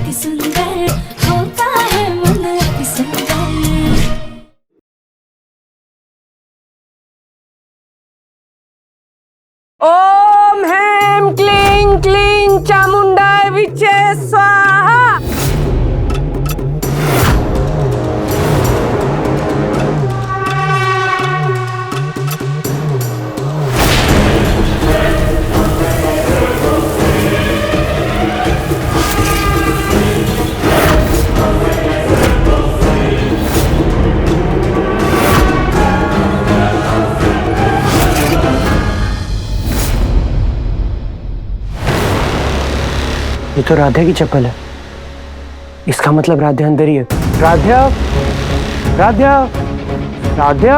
अति सुंदर होता है मन अति सुंदर। ओम ह्रीं क्लीं क्लीं चामुंडाय विचे स्वाहा। ये तो राधा की चप्पल है। इसका मतलब राधा अंदर ही है। राधा, राधा, राधा।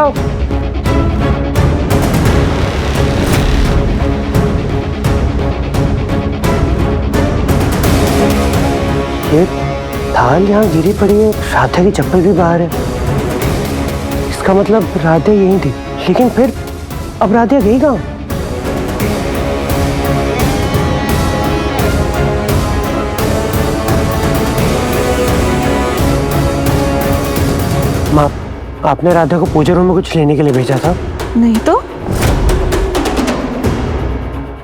ये थाल यहाँ गिरी पड़ी है, राधा की चप्पल भी बाहर है। इसका मतलब राधा यहीं थी, लेकिन फिर अब राधा गई कहाँ? माँ, आपने राधा को पूजा रूम में कुछ लेने के लिए भेजा था? नहीं तो।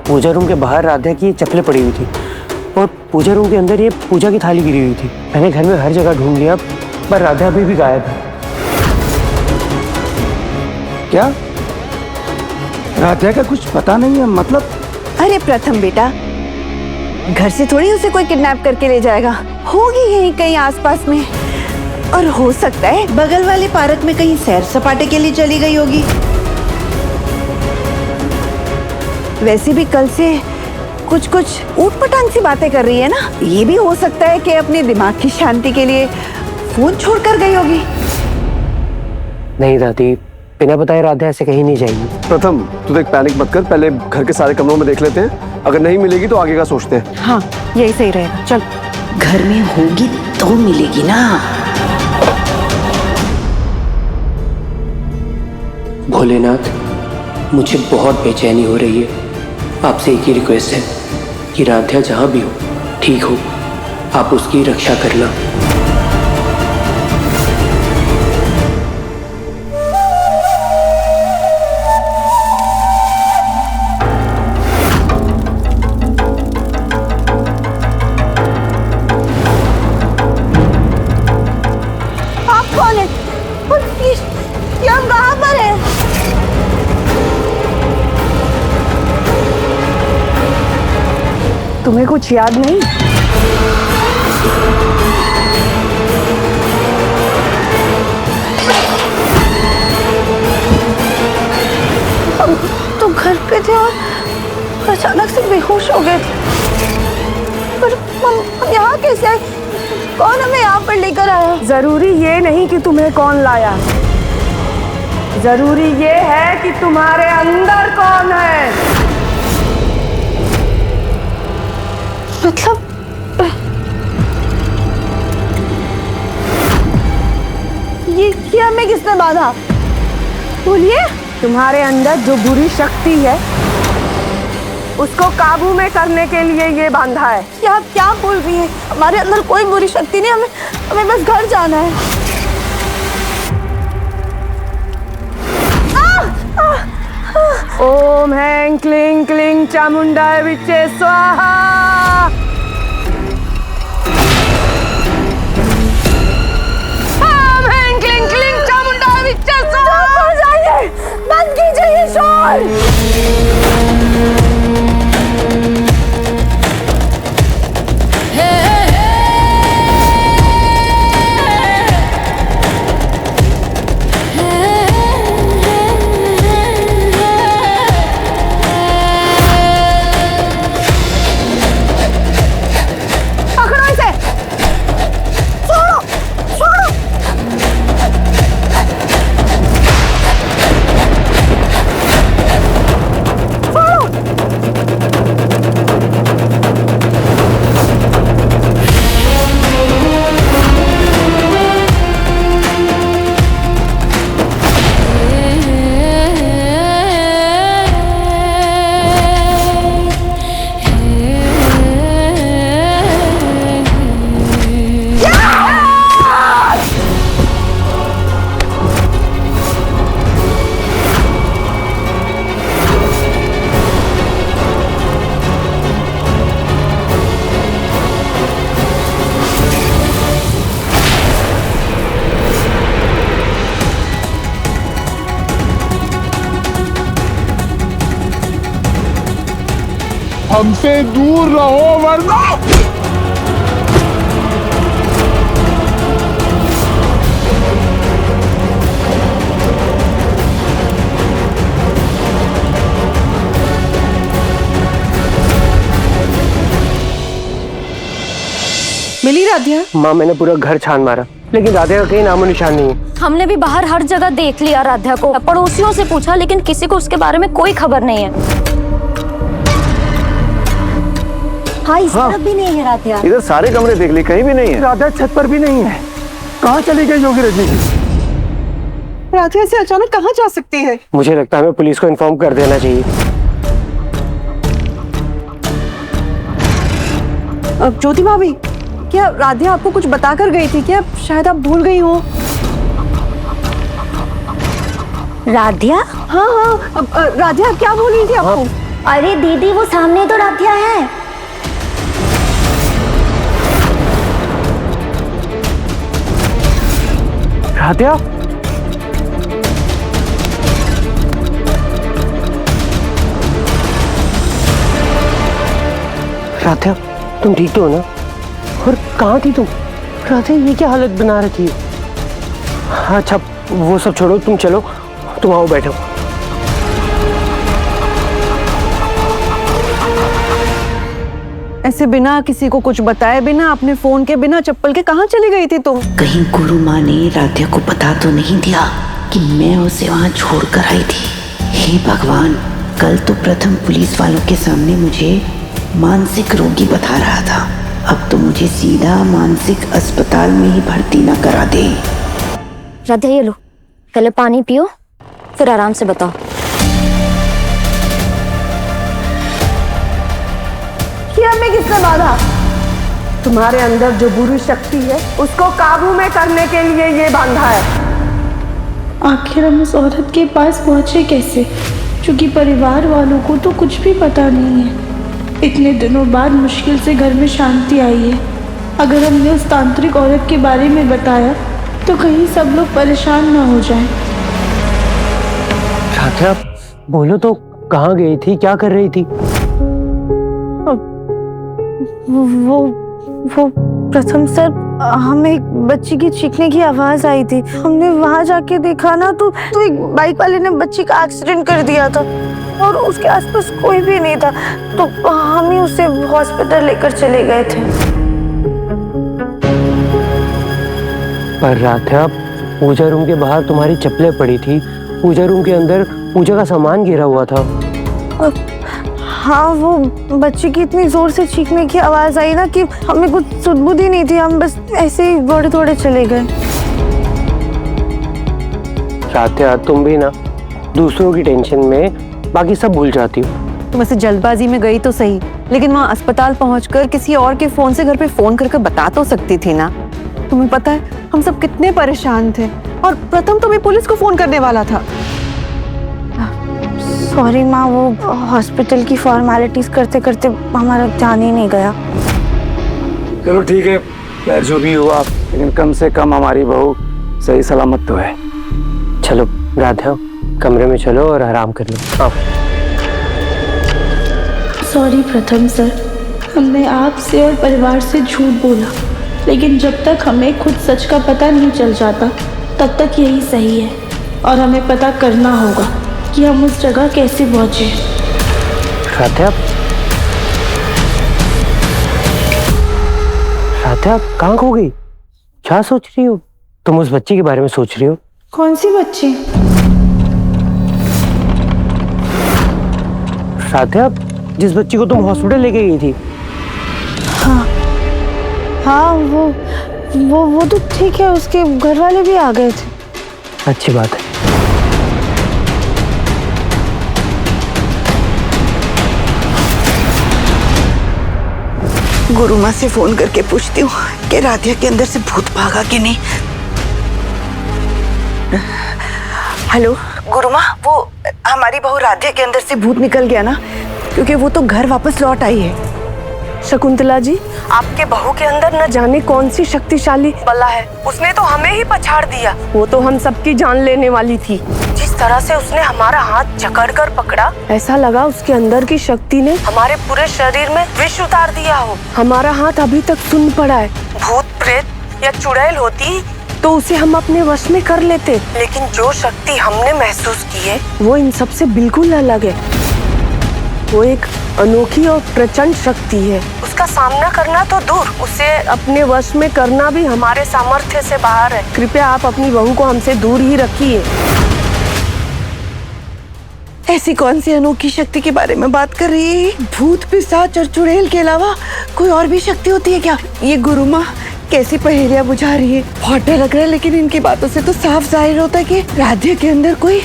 पूजा रूम के बाहर राधा की चप्पलें पड़ी हुई थी और पूजा रूम के अंदर ये पूजा की थाली गिरी हुई थी। मैंने घर में हर जगह ढूंढ लिया, पर राधा अभी भी गायब है। क्या राधा का कुछ पता नहीं है? मतलब अरे प्रथम बेटा, घर से थोड़ी उसे कोई किडनैप करके ले जाएगा। होगी यहीं कहीं आसपास में, और हो सकता है बगल वाले पार्क में कहीं सैर सपाटे के लिए चली गई होगी। वैसे भी कल से कुछ कुछ ऊटपटांग सी बातें कर रही है ना, ये भी हो सकता है कि अपने दिमाग की शांति के लिए फोन छोड़कर गई होगी। नहीं दादी, बिना बताए राधा ऐसे कहीं नहीं जाएगी। प्रथम, तू देख, पैनिक मत कर, पहले घर के सारे कमरों में देख लेते हैं। अगर नहीं मिलेगी तो आगे का सोचते हैं। हाँ, यही सही रहेगा। चल, घर में होगी तो मिलेगी ना। भोलेनाथ, मुझे बहुत बेचैनी हो रही है। आपसे एक ही रिक्वेस्ट है कि राधा जहाँ भी हो, ठीक हो, आप उसकी रक्षा करना। आप कौन है? ये हम कहाँ पर हैं? तुम्हें कुछ याद नहीं? तुम घर पे थे और अचानक से बेहोश हो गए थे। पर हम यहाँ कैसे आए? कौन हमें यहाँ पर लेकर आया? जरूरी ये नहीं कि तुम्हें कौन लाया, जरूरी ये है कि तुम्हारे अंदर कौन है। मतलब ये हमें किसने बांधा? बोलिए। तुम्हारे अंदर जो बुरी शक्ति है, उसको काबू में करने के लिए ये बांधा है। क्या क्या बोल रही है? हमारे अंदर कोई बुरी शक्ति नहीं, हमें बस घर जाना है। ओम ह्रीं क्लीं क्लीं चामुंडाय विचे स्वाहा। ओम ह्रीं क्लीं क्लीं चामुंडाय विचे स्वाहा। जाइए, बंद कीजिए ये शोर। हमसे दूर रहो वरना। मिली राधिया? माँ मैंने पूरा घर छान मारा लेकिन राधिका का कहीं नामो निशान नहीं है। हमने भी बाहर हर जगह देख लिया राध्या को, पड़ोसियों से पूछा लेकिन किसी को उसके बारे में कोई खबर नहीं है। हाँ, इस तरफ भी नहीं है राध्या। इधर सारे कमरे देख लिए, कहीं भी नहीं है। राधा छत पर भी नहीं है। कहाँ चली गई होगी रजनी? राधिया से अचानक कहाँ जा सकती है? मुझे लगता है हमें पुलिस को इन्फॉर्म कर देना चाहिए। अब ज्योति भाभी, क्या राधिया आपको कुछ बता कर गई थी क्या? शायद आप भूल गई हो। राध्या? हाँ हाँ, राधिया क्या बोल रही थी आपको? अरे दीदी, वो सामने तो राध्या है। राधिया? राधिया, तुम ठीक तो हो ना? और कहाँ थी तुम? राधिया, ये क्या हालत बना रखी है? अच्छा वो सब छोड़ो, तुम चलो, तुम आओ बैठो। ऐसे बिना किसी को कुछ बताए, बिना अपने फोन के, बिना चप्पल के कहाँ चली गई थी तुम? कहीं गुरु माँ ने राध्या को पता तो नहीं दिया कि मैं उसे वहाँ छोड़कर आई थी। हे भगवान, कल तो प्रथम पुलिस वालों के सामने मुझे मानसिक रोगी बता रहा था, अब तो मुझे सीधा मानसिक अस्पताल में ही भर्ती न करा दे। राध्या, ये लो, पहले पानी पियो फिर आराम से बताओ। ये हमें किसने बांधा? तुम्हारे अंदर जो बुरी शक्ति है उसको काबू में करने के लिए ये बांधा है। आखिर हम उस औरत के पास पहुंचे कैसे? क्योंकि परिवार वालों को तो कुछ भी पता नहीं है। इतने दिनों बाद मुश्किल से घर में शांति आई है। अगर हमने उस तांत्रिक औरत के बारे में बताया तो कहीं सब लोग परेशान ना हो जाएं। राधिया, बोलो तो, कहाँ गई थी, क्या कर रही थी? वो प्रथम सर, हमें एक बच्ची की चीखने की आवाज आई थी। हमने वहां जाके देखा ना तो एक बाइक वाले ने बच्ची का एक्सीडेंट कर दिया था और उसके आसपास कोई भी नहीं था, तो हम ही उसे हॉस्पिटल लेकर चले गए थे। पर राधिया, पूजा रूम के बाहर तुम्हारी चप्पलें पड़ी थी, पूजा रूम के अंदर पूजा का सामान गिरा हुआ था। हाँ, वो बच्ची की इतनी जोर से चीखने की आवाज आई ना कि हमें कुछ सुध-बुध ही नहीं थी, हम बस ऐसे ही दौड़े दौड़े चले गए। राधिया, तुम भी ना दूसरों की टेंशन में बाकी सब भूल जाती हो। तुम ऐसे जल्दबाजी में गई तो सही, लेकिन वहाँ अस्पताल पहुंचकर किसी और के फोन से घर पे फोन करके बता तो सकती थी ना। तुम्हें पता है हम सब कितने परेशान थे, और प्रथम तुम्हें पुलिस को फोन करने वाला था। सॉरी माँ, वो हॉस्पिटल की फॉर्मेलिटीज करते करते हमारा जान ही नहीं गया। चलो ठीक है, खैर जो भी हुआ, लेकिन कम से कम हमारी बहू सही सलामत तो है। चलो राधिया, कमरे में चलो और आराम कर लो। आओ। सॉरी प्रथम सर, हमने आपसे और परिवार से झूठ बोला, लेकिन जब तक हमें खुद सच का पता नहीं चल जाता तब तक यही सही है, और हमें पता करना होगा कि हम उस जगह कैसे पहुंचे। राधिया, राधिया कहाँ खो गई? क्या सोच रही हो तुम? उस बच्ची के बारे में सोच रही हो? कौन सी बच्ची? राधिया, जिस बच्ची को तुम हॉस्पिटल लेके गई थी। हाँ, वो तो ठीक है, उसके घर वाले भी आ गए थे। अच्छी बात है। गुरु माँ से फोन करके पूछती हूँ कि राधिया के अंदर से भूत भागा कि नहीं। हेलो गुरु माँ, वो हमारी बहू राधिया के अंदर से भूत निकल गया ना, क्योंकि वो तो घर वापस लौट आई है। शकुंतला जी, आपके बहू के अंदर न जाने कौन सी शक्तिशाली बला है। उसने तो हमें ही पछाड़ दिया। वो तो हम सबकी जान लेने वाली थी। जिस तरह से उसने हमारा हाथ जकड़कर पकड़ा, ऐसा लगा उसके अंदर की शक्ति ने हमारे पूरे शरीर में विष उतार दिया हो। हमारा हाथ अभी तक सुन्न पड़ा है। भूत प्रेत या चुड़ैल होती तो उसे हम अपने वश में कर लेते, लेकिन जो शक्ति हमने महसूस की है वो इन सब से बिल्कुल अलग है। वो एक अनोखी और प्रचंड शक्ति है। उसका सामना करना तो दूर, उसे अपने वश में करना भी हमारे सामर्थ्य से बाहर है। कृपया आप अपनी बहू को हमसे दूर ही रखिए। ऐसी कौन सी अनोखी शक्ति के बारे में बात कर रही है? भूत पिशाच और चुड़ैल के अलावा कोई और भी शक्ति होती है क्या? ये गुरु माँ कैसी पहेलियां बुझा रही है। बहुत डर लग रहा है, लेकिन इनकी बातों से तो साफ जाहिर होता है कि राध्या के अंदर कोई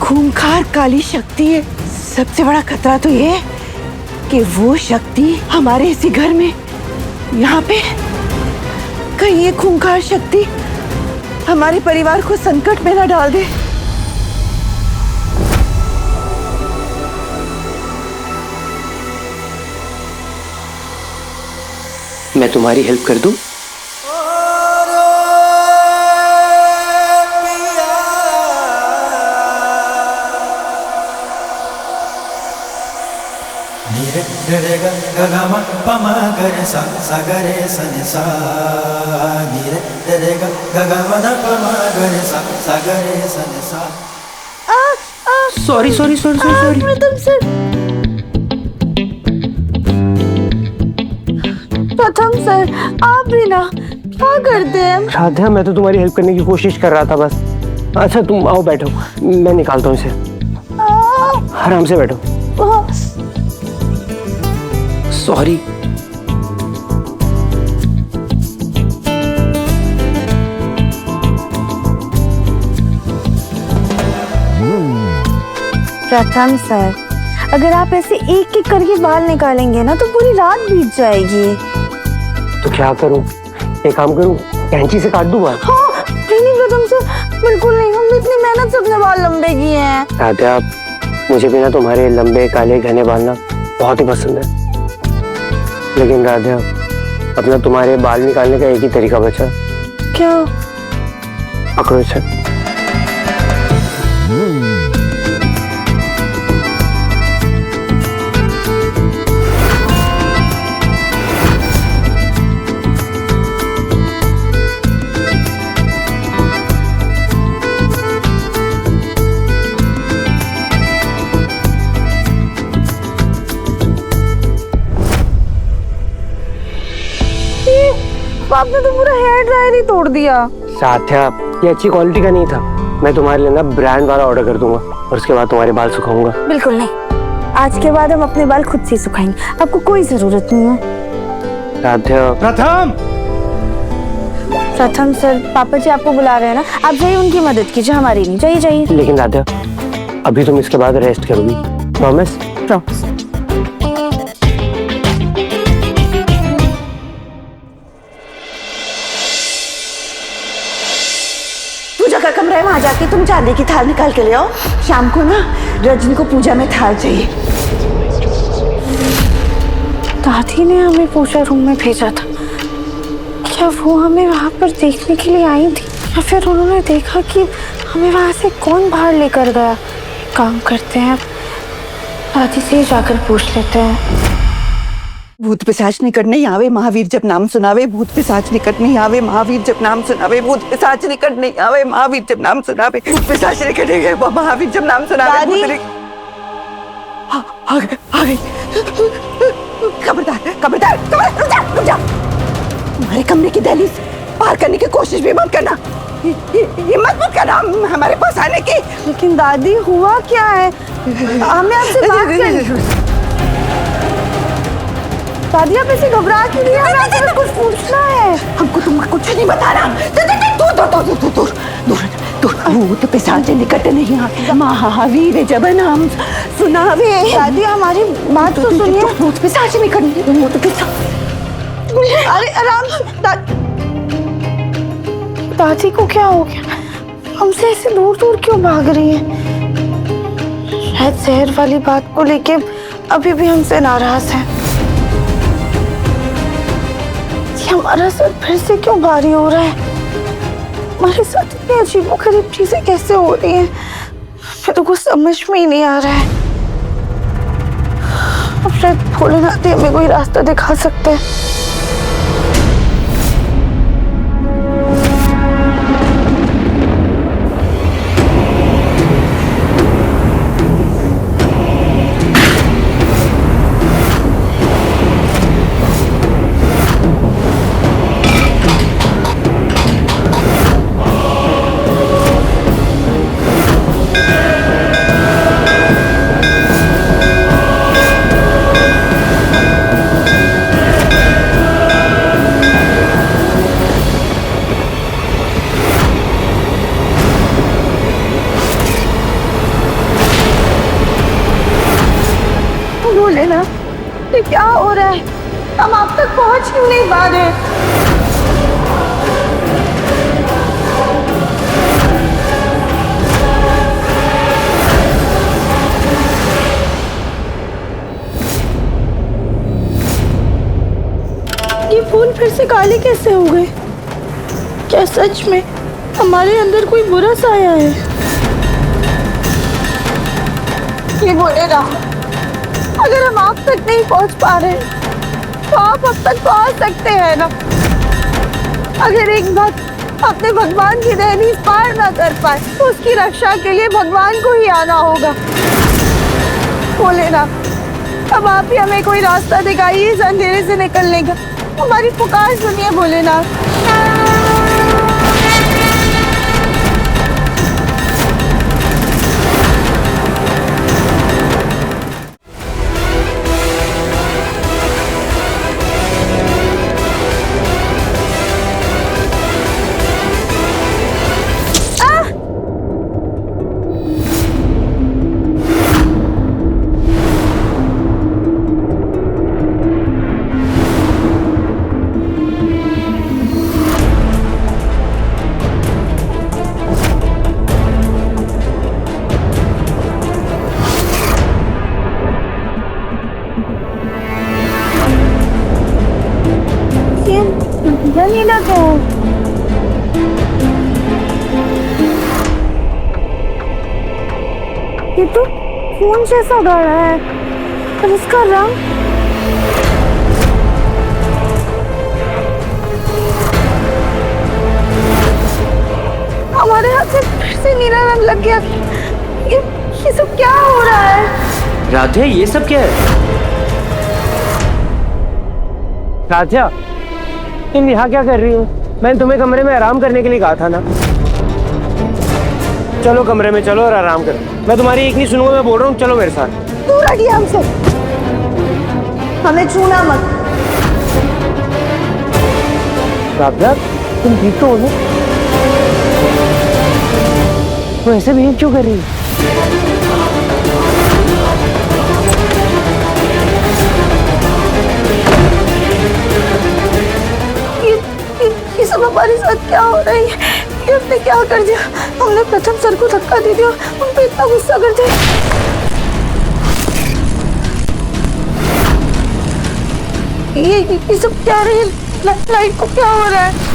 खूंखार काली शक्ति है। सबसे बड़ा खतरा तो ये है कि वो शक्ति हमारे इसी घर में, यहाँ पे कहीं ये खूंखार शक्ति हमारे परिवार को संकट में न डाल दे। मैं तुम्हारी हेल्प कर दूं? Sorry sorry sorry sorry. प्रथम सर, आप भी ना क्या करते हैं? राधा, मैं तो तुम्हारी हेल्प करने की कोशिश कर रहा था बस। अच्छा तुम आओ, बैठो, मैं निकालता हूँ इसे। आराम से बैठो। सॉरी। प्रथम सर, अगर आप ऐसे एक एक करके बाल निकालेंगे ना तो पूरी रात बीत जाएगी। तो क्या करूं? एक काम करूं, कैंची से काट दूं बाल? हाँ, नहीं प्रथम सर, बिल्कुल नहीं। हमने इतनी मेहनत से अपने बाल लंबे किए हैं। राधा, मुझे भी ना तुम्हारे लंबे काले घने बाल ना बहुत ही पसंद है, लेकिन राधा अपना तुम्हारे बाल निकालने का एक ही तरीका बचा। क्या? पकड़ो इसे। आपने तो पूरा हेयर ड्रायर ही तोड़ दिया। साथ्या, ये अच्छी क्वालिटी का नहीं था। मैं तुम्हारे लिए ना ब्रांड वाला ऑर्डर कर दूंगा और उसके बाद तुम्हारे बाल सुखाऊंगा। बिल्कुल नहीं, आज के बाद हम अपने बाल खुद से सुखाएंगे। आपको कोई जरूरत नहीं है। साथ्या। प्रथम सर, पापा जी आपको बुला रहे हैं ना, आप जाइए उनकी मदद कीजिए, हमारी नहीं। जाइए जाइए। लेकिन राधा, अभी तुम इसके बाद रेस्ट करोगी? प्रॉमिस? प्रॉमिस। पूजा का कमरा है, वहां जाके तुम चांदी की थाल निकाल के ले आओ। शाम को ना रजनी को पूजा में थाल चाहिए। दादी ने हमें पूजा रूम में भेजा था। क्या वो हमें वहां पर देखने के लिए आई थी, या फिर उन्होंने देखा कि हमें वहां से कौन बाहर लेकर गया? काम करते हैं, दादी से ही जाकर पूछ लेते हैं। भूत पिशाच निकट नहीं आवे, महावीर जब नाम सुनावे। भूत पिशाच निकट नहीं आवे, महावीर जब नाम सुनावे। भूत पिशाच निकट नहीं आवे, महावीर जब नाम सुनावे। भूत पिशाच निकट नहीं आवे, महावीर जब नाम सुनावे। भूत आ गई। खबरदार खबरदार, रुक जा। हमारे कमरे की दहलीज पार करने की कोशिश भी मत करना। हिम्मत मत करना हमारे पास आने की। लेकिन दादी, हुआ क्या है? हमें आपसे बात करनी। दादी, आप ऐसे घबरा क्यों रही हैं? हमें आपसे कुछ पूछना है। हमको तुमको कुछ नहीं बताना। दूर। भूत पिशाच निकट नहीं आवे, महावीर जब नाम सुनावे। दादी, हमारी बात तो सुनिए। भूत पिशाच निकट नहीं। भूत पिशाच। अरे आराम से। दादी को क्या हो गया? हमसे ऐसे दूर दूर क्यों भाग रही है? शायद शहर वाली बात को लेके अभी भी हमसे नाराज है। हमारा सर फिर से क्यों भारी हो रहा है? हमारे साथ इतनी अजीबोगरीब चीजें कैसे हो रही हैं? मेरे को समझ में ही नहीं आ रहा है। अब शायद भोलेनाथ ही हमें कोई रास्ता दिखा सकते हैं। भोलेनाथ, ये क्या हो रहा है? हम आप तक पहुंच क्यों नहीं पा रहे? ये फूल फिर से काले कैसे हो गए? क्या सच में हमारे अंदर कोई बुरा साया है? ये भोलेनाथ, अगर हम आप तक नहीं पहुंच पा रहे तो आप अब तक पहुंच सकते हैं ना? अगर एक बात अपने भगवान की दहलीज पार ना कर पाए तो उसकी रक्षा के लिए भगवान को ही आना होगा। भोलेनाथ, अब आप ही हमें कोई रास्ता दिखाइए इस अंधेरे से निकलने का। हमारी पुकार सुनिए भोलेनाथ। नीला तो ये तो खून जैसा गाढ़ा है और इसका रंग हमारे हाथ से फिर से नीला रंग लग गया। ये सब क्या हो रहा है? राधे, ये सब क्या है? राध्या, तुम यहाँ क्या कर रही हो? मैंने तुम्हें कमरे में आराम करने के लिए कहा था ना। चलो कमरे में चलो और आराम करो। मैं तुम्हारी एक नहीं सुनूंगा, मैं बोल रहा हूँ चलो मेरे साथ। दूर हटिए हमसे, हमें छूना मत। राध्या, तुम ठीक तो हो ना? तुम ऐसे बिहेव क्यों कर रही हो? ये सब हमारे साथ क्या हो रहा है? ये उसने क्या कर दिया? हमने प्रथम सर को धक्का दे दिया, उन पे इतना गुस्सा कर दिया। ये सब क्या रही है? लाइट को क्या हो रहा है?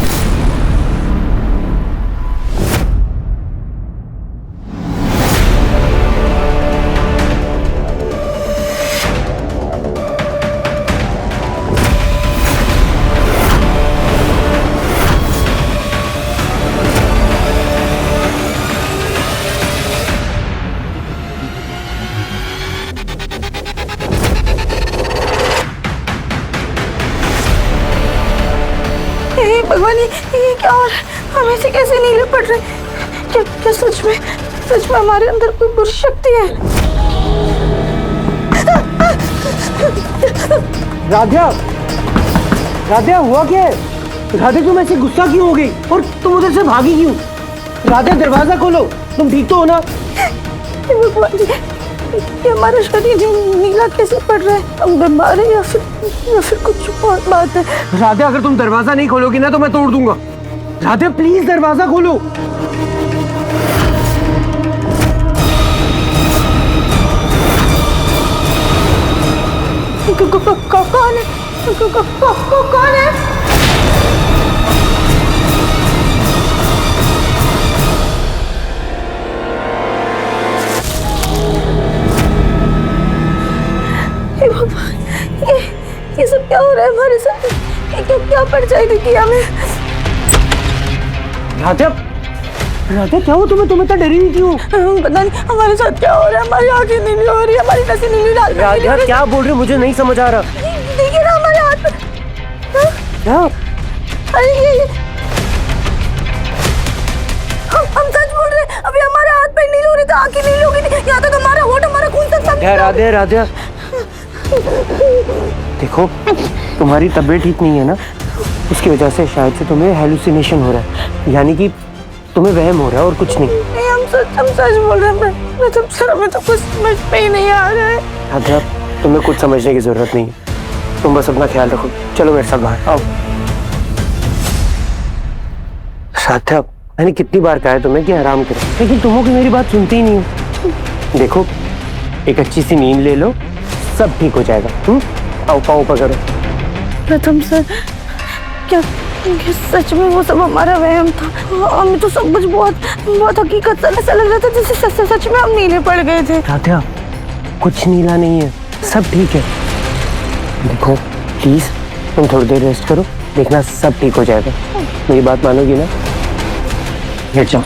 भगवान, ये क्या हो रहा है? हम ऐसे कैसे नीले पड़ रहे? क्या सच में हमारे अंदर कोई बुरी शक्ति है? राध्या हुआ क्या है? राधे तुम ऐसे गुस्सा क्यों हो गई और तुम उधर से भागी क्यों? राधे दरवाजा खोलो, तुम ठीक तो हो ना? भगवान जी, ये हमारा शरीर नीला कैसे पड़ रहा है? हम बीमार हैं या फिर कुछ और बात है? राधे, अगर तुम दरवाजा नहीं खोलोगी ना तो मैं तोड़ दूंगा। राधे प्लीज दरवाजा खोलो। कौन है? कौन है? परछाई दिखी हमें। राधा, राधा क्या हो तुम्हें? तुम्हें तो डरी नहीं क्यों? पता नहीं हमारे साथ क्या हो रहा है, हमारी आंखें नीली हो रही है, हमारी नसें नीली डाल रही है। राधा क्या बोल रहे हो? मुझे नहीं समझ आ रहा। देखिए ना हमारे हाथ में। क्या? अरे ये हम सच बोल रहे हैं, अभी हमारे हाथ पैर नीले हो रहे थे, आंखें नीली हो गई थी, यहाँ तक हमारा होठ, हमारा खून सब राधा, राधा, राधा देखो, तुम्हारी तबीयत ठीक नहीं है ना, उसकी वजह से शायद से तुम्हें हेलुसिनेशन हो रहा है, यानी कि तुम्हें वहम हो रहा है और कुछ नहीं। हम सच बोल रहे हैं। मैं तो सर में तो कुछ समझ में ही नहीं आ रहा है। राधा, तुम्हें कुछ समझने की जरूरत नहीं है, तुम बस अपना ख्याल रखो। चलो मेरे साथ बाहर आओ। राधा, मैंने कितनी बार कहा है तुम्हें कि आराम करो, लेकिन तुम हो कि मेरी बात सुनती ही नहीं हो। देखो, एक अच्छी सी नींद ले लो, सब ठीक हो जाएगा। आओ, पाँव पकड़ो। प्रथम सर, क्या सच में वो सब हमारा वहम था? हमें तो सब कुछ बहुत हकीकत ऐसा लग रहा था जैसे सच में हम नीले पड़ गए थे। राधा, कुछ नीला नहीं है, सब ठीक है। देखो प्लीज, तुम थोड़ी देर रेस्ट करो, देखना सब ठीक हो जाएगा। मेरी बात मानोगी ना? लेट जाओ।